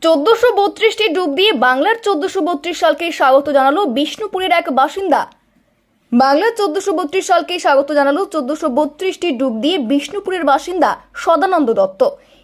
1432টি ডুব দিয়ে বাংলার 1432 সালকে স্বাগত জানালো বিষ্ণুপুরের এক বাসিন্দা। বাংলার 1432 সালকে স্বাগত জানালো 1432টি ডুব দিয়ে বিষ্ণুপুরের বাসিন্দা সদানন্দ দত্ত।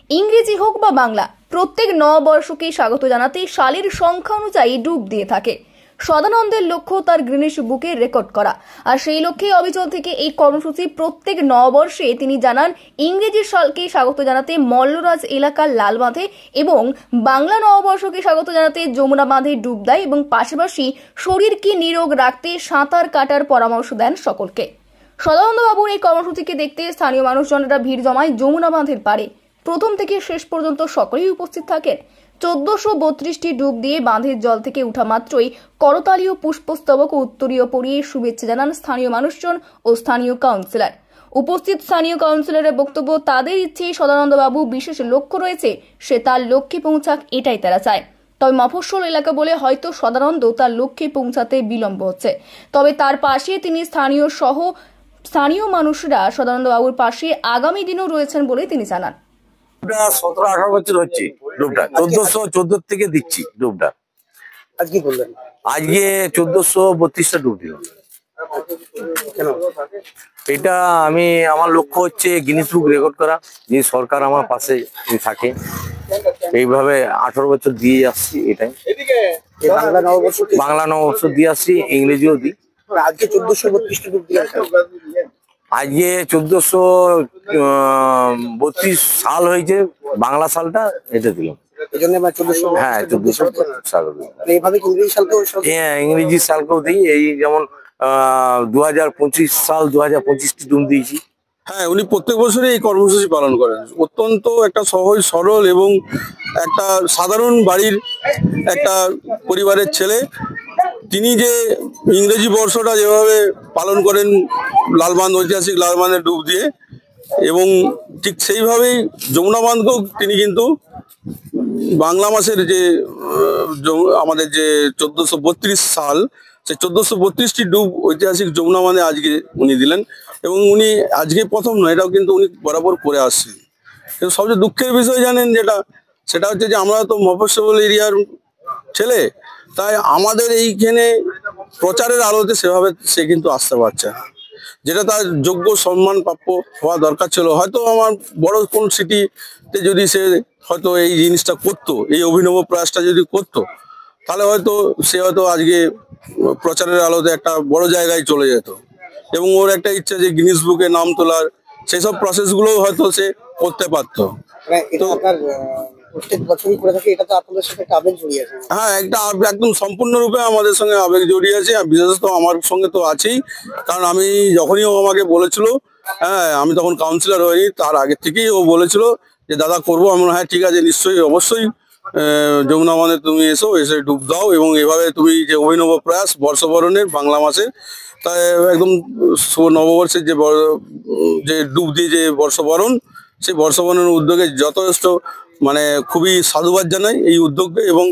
ইংরেজি হোক বা বাংলা, প্রত্যেক নববর্ষকে স্বাগত জানাতে সালের সংখ্যা অনুযায়ী ডুব দিয়ে থাকে। সদানন্দের লক্ষ্য তার গ্রিনিস বুকে রেকর্ড করা, আর সেই লক্ষ্যে অবিচল থেকে এই কর্মসূচি প্রত্যেক নববর্ষে তিনি জানান ইংরেজি সালকে স্বাগত জানাতে মল্লরাজ এলাকার লাল বাঁধে এবং বাংলা নববর্ষকে স্বাগত জানাতে যমুনা বাঁধে ডুব দেয় এবং পাশাপাশি শরীরকে নিরোগ রাখতে সাঁতার কাটার পরামর্শ দেন সকলকে। সদানন্দ বাবুর এই কর্মসূচিকে দেখতে স্থানীয় মানুষজনেরা ভিড় জমায় যমুনা বাঁধের পাড়ে। প্রথম থেকে শেষ পর্যন্ত সকলেই উপস্থিত থাকেন। 1432টি ডুব দিয়ে বাঁধের জল থেকে উঠা মাত্রই করতালি ও পুষ্পস্তবক ও উত্তরীয় পরিয়ে শুভেচ্ছা জানান স্থানীয় মানুষজন ও স্থানীয় কাউন্সিলর। উপস্থিত স্থানীয় কাউন্সিলরের বক্তব্য, তাদের ইচ্ছে সদানন্দ বাবু বিশেষ লক্ষ্য রয়েছে, সে তার লক্ষ্যে পৌঁছাক, এটাই তারা চায়। তবে মফস্বল এলাকা বলে হয়তো সদানন্দ তার লক্ষ্যে পৌঁছাতে বিলম্ব হচ্ছে, তবে তার পাশে তিনি স্থানীয় মানুষরা সদানন্দ বাবুর পাশে আগামী দিনও রয়েছেন বলে তিনি জানান। 17-18 বছর হচ্ছে ডুবটা, 1414 থেকে দিচ্ছি ডুবটা। আজকে বললেন আজকে 1432টা ডুব দিলাম। এটা আমার লক্ষ্য হচ্ছে গিনিস বুক রেকর্ড করা, যে সরকার আমার পাশে থাকে, এইভাবে 18 বছর দিয়ে আসছি। এটাই বাংলা নববর্ষ দিয়ে আসছি, ইংরেজিও দিই। আজকে 1432টা ডুব দিলেন। আজকে 1432 সাল হয়েছে, বাংলা সালটা এটা দিলাম। হ্যাঁ, 1400 সাল। হ্যাঁ, ইংরেজি সালকেও দিই। এই যেমন 2025 সাল 2025টি ডুব দিয়েছি। হ্যাঁ, উনি প্রত্যেক বছরই এই কর্মসূচি পালন করেন। অত্যন্ত একটা সহজ সরল এবং একটা সাধারণ বাড়ির একটা পরিবারের ছেলে। তিনি যে ইংরেজি বর্ষটা যেভাবে পালন করেন লালবাঁধ, ঐতিহাসিক লালবাঁধে ডুব দিয়ে, এবং ঠিক সেইভাবেই যমুনা বাঁধকেও তিনি কিন্তু বাংলা মাসের যে আমাদের যে 1432 সাল, সেই 1432টি ডুব ঐতিহাসিক যমুনা বাঁধে আজকে উনি দিলেন। এবং উনি আজকে প্রথম নয়, এটাও কিন্তু উনি বরাবর করে আসছেন। কিন্তু সবচেয়ে দুঃখের বিষয় জানেন সেটা হচ্ছে যে আমরা তো মফস্বল এরিয়ার ছেলে, তাই আমাদের এইখানে প্রচারের আলোতে সেভাবে সে কিন্তু আসতে পারছে না, যেটা তার যোগ্য সম্মান প্রাপ্য হওয়া দরকার ছিল। হয়তো আমার বড় কোন সিটিতে যদি সে হয়তো এই জিনিসটা করতো, এই অভিনব প্রয়াসটা যদি করতো, তাহলে হয়তো সে আজকে প্রচারের আলোতে একটা বড় জায়গায় চলে যেত। এবং ওর একটা ইচ্ছা যে গিনিস বুকে নাম তোলার, সেই সব প্রসেসগুলো হয়তো সে করতে পারতো। হ্যাঁ, একটা একদম সম্পূর্ণরূপে আমাদের সঙ্গে আবেগ জড়িয়ে আছে, বিশেষত আমার সঙ্গে তো আছেই। কারণ আমি যখনই ও আমাকে বলেছিল, হ্যাঁ, আমি তখন কাউন্সিলর হইনি, তার আগে থেকেই ও বলেছিল যে দাদা করবো। আমি হ্যাঁ ঠিক আছে, নিশ্চয়ই অবশ্যই যমুনা বাঁধে তুমি এসে ডুব দাও। এবং এভাবে তুমি যে অভিনব প্রয়াস বর্ষবরণের বাংলা মাসে, তাই একদম নববর্ষের যে ডুব দিয়ে যে বর্ষবরণ, সেই বর্ষবরণের উদ্যোগে যথেষ্ট খুবই সাধুবাদ জানাই এই উদ্যোগকে। এবং